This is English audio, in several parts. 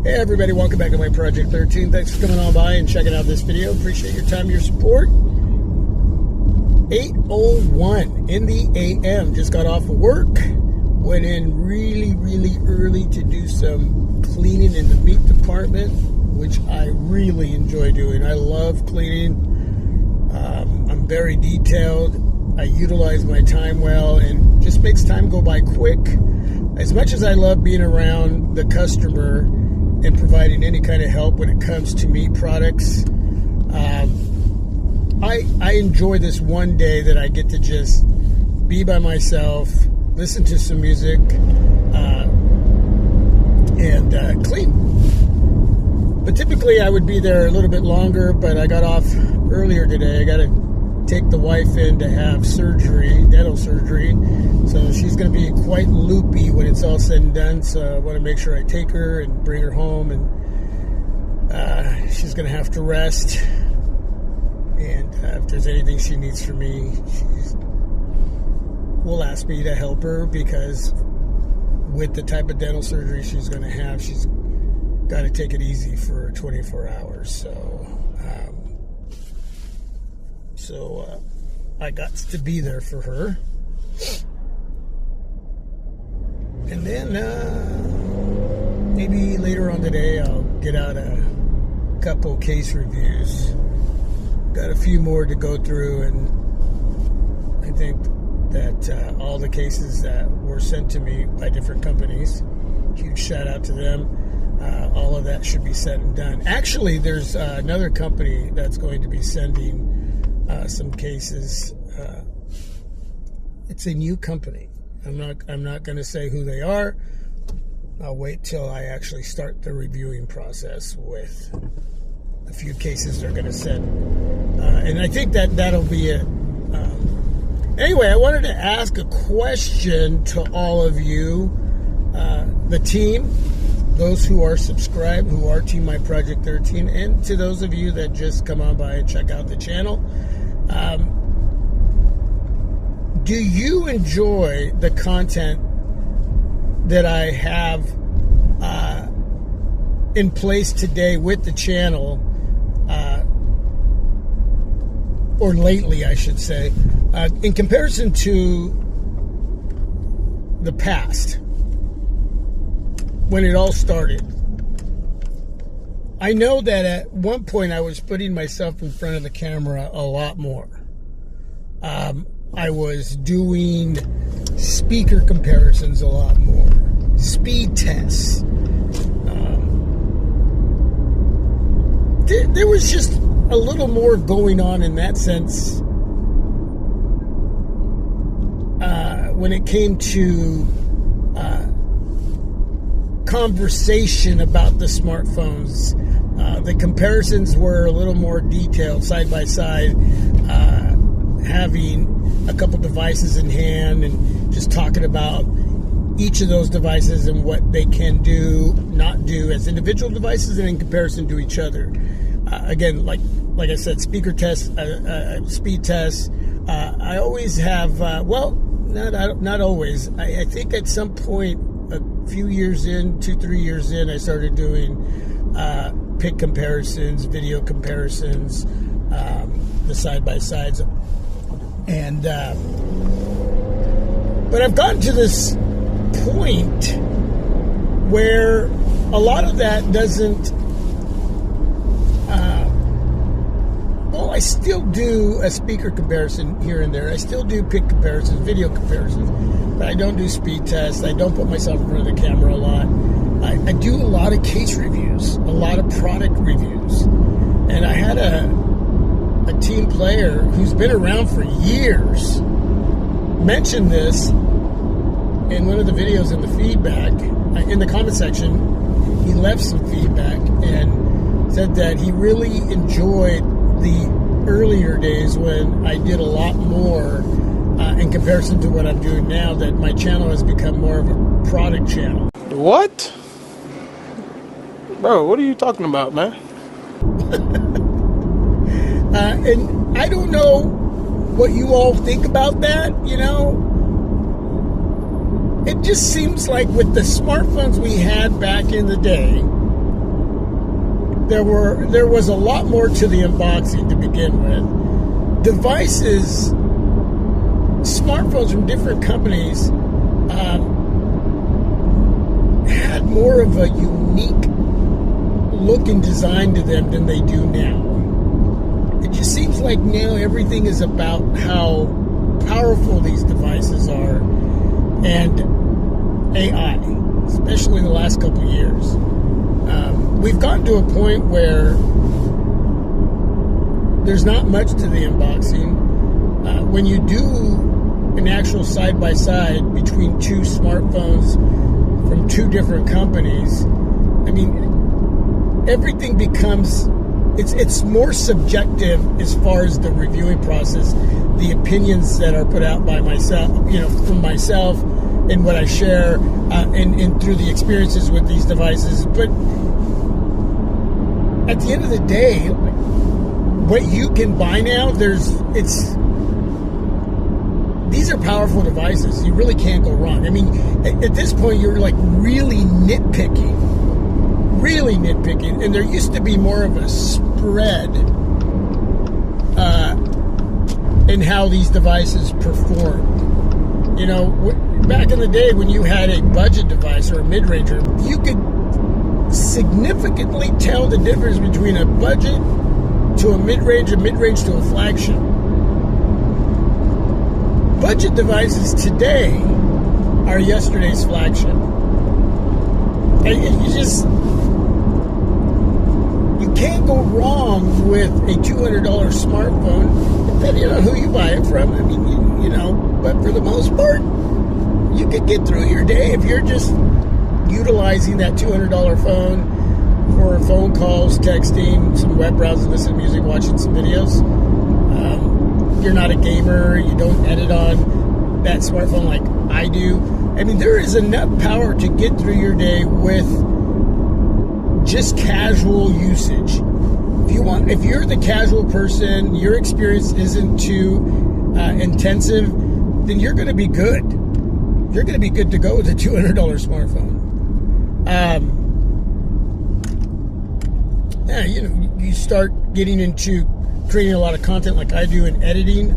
Hey everybody, welcome back to my Project 13. Thanks for coming on by and checking out this video. Appreciate your time, your support. 8:01 in the AM. Just got off of work. Went in really early to do some cleaning in the meat department, which I really enjoy doing. I love cleaning. I'm very detailed. I utilize my time well and just makes time go by quick. As much as I love being around the customer and providing any kind of help when it comes to meat products, I enjoy this one day that I get to just be by myself, listen to some music, and clean. But typically I would be there a little bit longer, but I got off earlier today. I got to take the wife in to have surgery, dental surgery. So she's going to be quite loopy when it's all said and done. So I want to make sure I take her and bring her home, and she's going to have to rest. And if there's anything she needs from me, she will ask me to help her, because with the type of dental surgery she's going to have, she's got to take it easy for 24 hours. So I got to be there for her. And then maybe later on today I'll get out a couple case reviews. Got a few more to go through, and I think that all the cases that were sent to me by different companies, huge shout out to them, all of that should be said and done. Actually, there's another company that's going to be sending some cases. It's a new company. I'm not going to say who they are. I'll wait till I actually start the reviewing process with a few cases they're going to send, and I think that'll be it. Anyway, I wanted to ask a question to all of you, the team, those who are subscribed, who are Team My Project 13, and to those of you that just come on by and check out the channel. Do you enjoy the content that I have in place today with the channel, or lately I should say, in comparison to the past, when it all started? I know that at one point I was putting myself in front of the camera a lot more. I was doing speaker comparisons a lot more, speed tests. There was just a little more going on in that sense when it came to conversation about the smartphones. The comparisons were a little more detailed, side by side, having a couple devices in hand and just talking about each of those devices and what they can do, not do as individual devices and in comparison to each other. Again, like I said, speaker tests, speed tests. I always have, not always. I think at some point, a few years in, 2-3 years in, I started doing pic comparisons, video comparisons, the side-by-sides. And but I've gotten to this point where a lot of that doesn't, I still do a speaker comparison here and there. I still do pic comparisons, video comparisons, but I don't do speed tests. I don't put myself in front of the camera a lot. I do a lot of case reviews, a lot of product reviews. And I had a team player who's been around for years mention this in one of the videos in the feedback, in the comment section. He left some feedback and said that he really enjoyed the earlier days when I did a lot more in comparison to what I'm doing now, that my channel has become more of a product channel. What? Bro, what are you talking about, man? And I don't know what you all think about that, you know. It just seems like with the smartphones we had back in the day, there was a lot more to the unboxing to begin with. Devices, smartphones from different companies had more of a unique look and design to them than they do now. It just seems like now everything is about how powerful these devices are, and AI, especially in the last couple of years. We've gotten to a point where there's not much to the unboxing. When you do an actual side-by-side between two smartphones from two different companies, I mean, everything becomes, it's more subjective as far as the reviewing process, the opinions that are put out by myself, from myself and what I share, and through the experiences with these devices. But at the end of the day, what you can buy now, these are powerful devices. You really can't go wrong. I mean, at this point, you're like really nitpicking, and there used to be more of a spread in how these devices perform. Back in the day when you had a budget device or a mid-ranger, you could significantly tell the difference between a budget to a mid-range to a flagship. Budget devices today are yesterday's flagship. And you can't go wrong with a $200 smartphone, depending on who you buy it from. I mean, but for the most part, you could get through your day if you're just utilizing that $200 phone for phone calls, texting, some web browsing, listening to music, watching some videos. You're not a gamer, you don't edit on that smartphone like I do. I mean, there is enough power to get through your day with just casual usage. If you're the casual person, your experience isn't too intensive, then you're going to be good. You're going to be good to go with a $200 smartphone. You start getting into creating a lot of content like I do and editing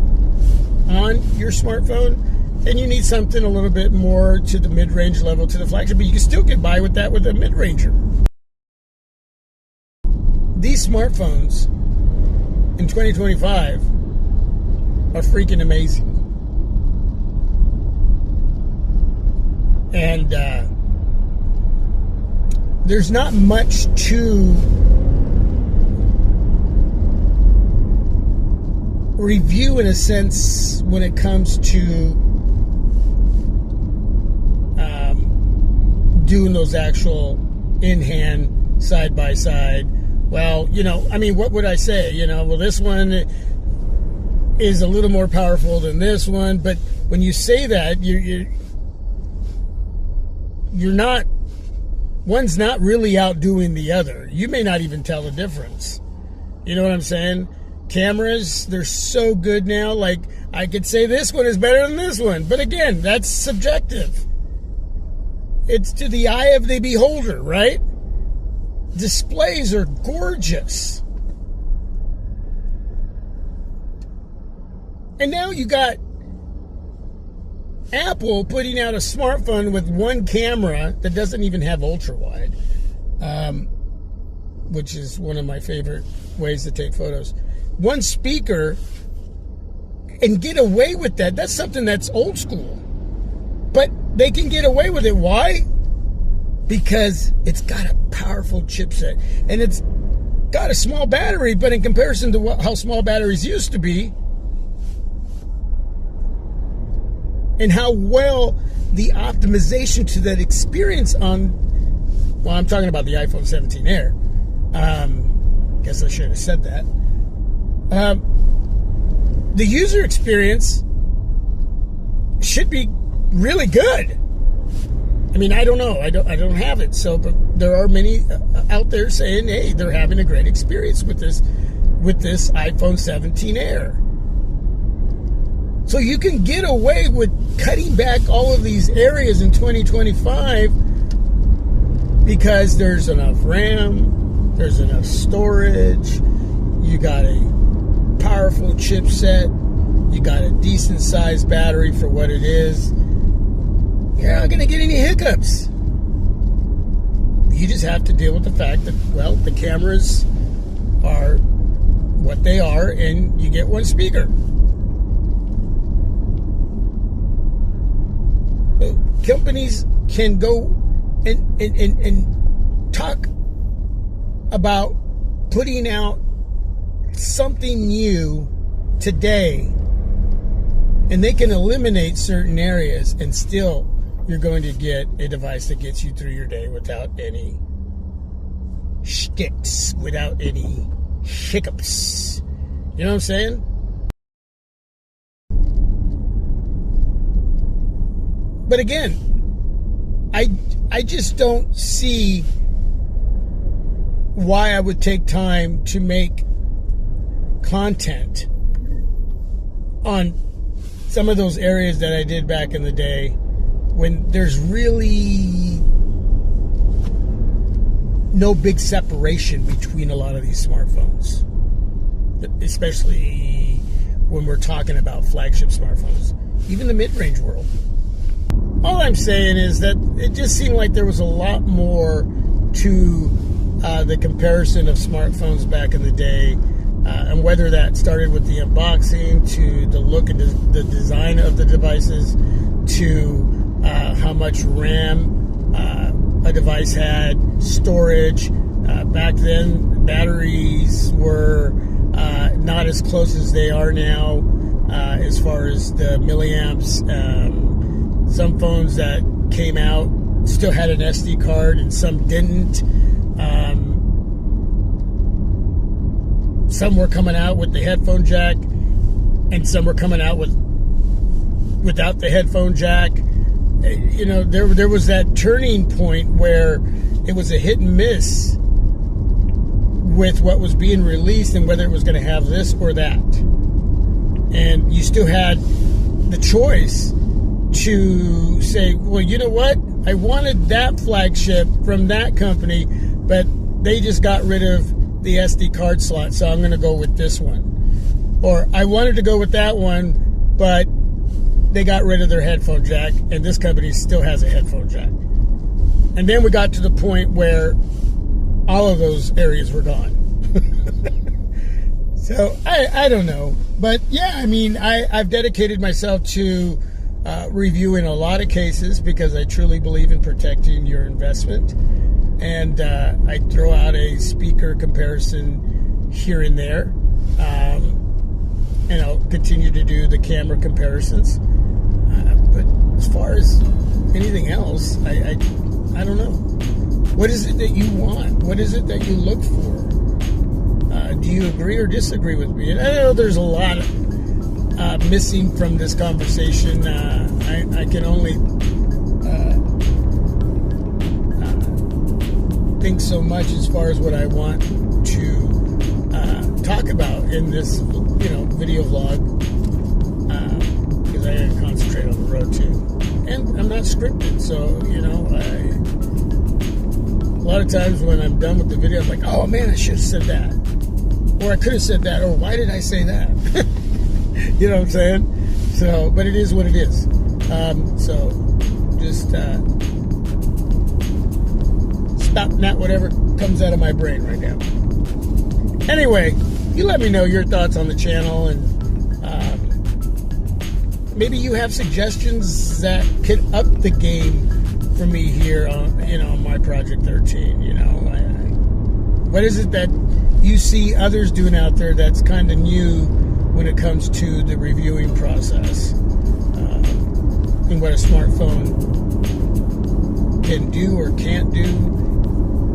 on your smartphone, then you need something a little bit more to the mid-range level, to the flagship, but you can still get by with that with a mid-ranger. These smartphones in 2025 are freaking amazing. And there's not much to review in a sense when it comes to doing those actual in-hand side-by-side. Well, what would I say? Well, this one is a little more powerful than this one, but when you say that, you're not, one's not really outdoing the other. You may not even tell the difference. You know what I'm saying? Cameras, they're so good now. Like, I could say this one is better than this one. But again, that's subjective. It's to the eye of the beholder, right? Displays are gorgeous. And now you got Apple putting out a smartphone with one camera that doesn't even have ultra-wide, which is one of my favorite ways to take photos. One speaker, and get away with that. That's something that's old school. But they can get away with it. Why? Because it's got a powerful chipset. And it's got a small battery, but in comparison to how small batteries used to be, and how well the optimization to that experience on, well, I'm talking about the iPhone 17 Air. Guess I should have said that. The user experience should be really good. I mean, I don't know. I don't have it. So, but there are many out there saying, hey, they're having a great experience with this iPhone 17 Air. So you can get away with cutting back all of these areas in 2025 because there's enough RAM, there's enough storage, you got a powerful chipset, you got a decent sized battery for what it is. You're not going to get any hiccups. You just have to deal with the fact that, well, the cameras are what they are, and you get one speaker. Companies can go and talk about putting out something new today, and they can eliminate certain areas, and still you're going to get a device that gets you through your day without any shticks, without any hiccups. You know what I'm saying? But again, I just don't see why I would take time to make content on some of those areas that I did back in the day, when there's really no big separation between a lot of these smartphones, especially when we're talking about flagship smartphones, even the mid-range world. All I'm saying is that it just seemed like there was a lot more to the comparison of smartphones back in the day, and whether that started with the unboxing, to the look and the design of the devices, to how much RAM a device had, storage. Back then, batteries were not as close as they are now, as far as the milliamps. Some phones that came out still had an SD card, and some didn't. Some were coming out with the headphone jack, and some were coming out without the headphone jack. You know, there was that turning point where it was a hit and miss with what was being released and whether it was going to have this or that. And you still had the choice to say, well, you know what? I wanted that flagship from that company, but they just got rid of the SD card slot, so I'm going to go with this one. Or I wanted to go with that one, but they got rid of their headphone jack, and this company still has a headphone jack. And then we got to the point where all of those areas were gone. So I don't know. But yeah, I mean, I've dedicated myself to reviewing a lot of cases because I truly believe in protecting your investment. And I throw out a speaker comparison here and there. And I'll continue to do the camera comparisons. But as far as anything else, I don't know. What is it that you want? What is it that you look for? Do you agree or disagree with me? And I know there's a lot missing from this conversation. I can only think so much as far as what I want to talk about in this, video vlog, because I gotta concentrate on the road too, and I'm not scripted, so a lot of times when I'm done with the video, I'm like, oh man, I should have said that, or I could have said that, or why did I say that? You know what I'm saying? So, but it is what it is. So just spouting out whatever comes out of my brain right now. Anyway, you let me know your thoughts on the channel, and maybe you have suggestions that could up the game for me here on, on myproject13. What is it that you see others doing out there that's kind of new when it comes to the reviewing process, and what a smartphone can do or can't do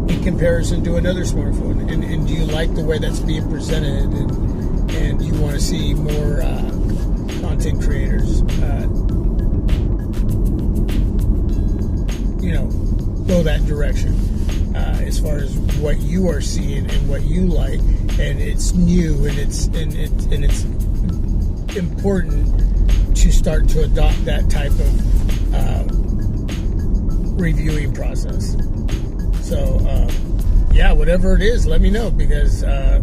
in comparison to another smartphone, and do you like the way that's being presented, and you want to see more content creators go that direction, as far as what you are seeing and what you like, and it's new, and it's important to start to adopt that type of reviewing process. So yeah, yeah, whatever it is, let me know, because at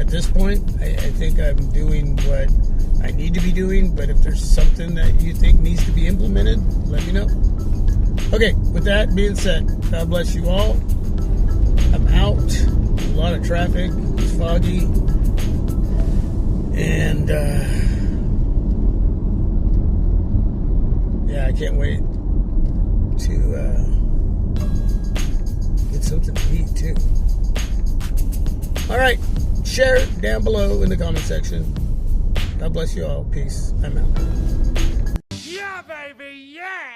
this point, I think I'm doing what I need to be doing. But if there's something that you think needs to be implemented, let me know. Okay, with that being said, God bless you all. I'm out. A lot of traffic. It's foggy. And yeah, I can't wait to get something to eat too. All right, share it down below in the comment section. God bless you all. Peace. I'm out. Yeah, baby, yeah!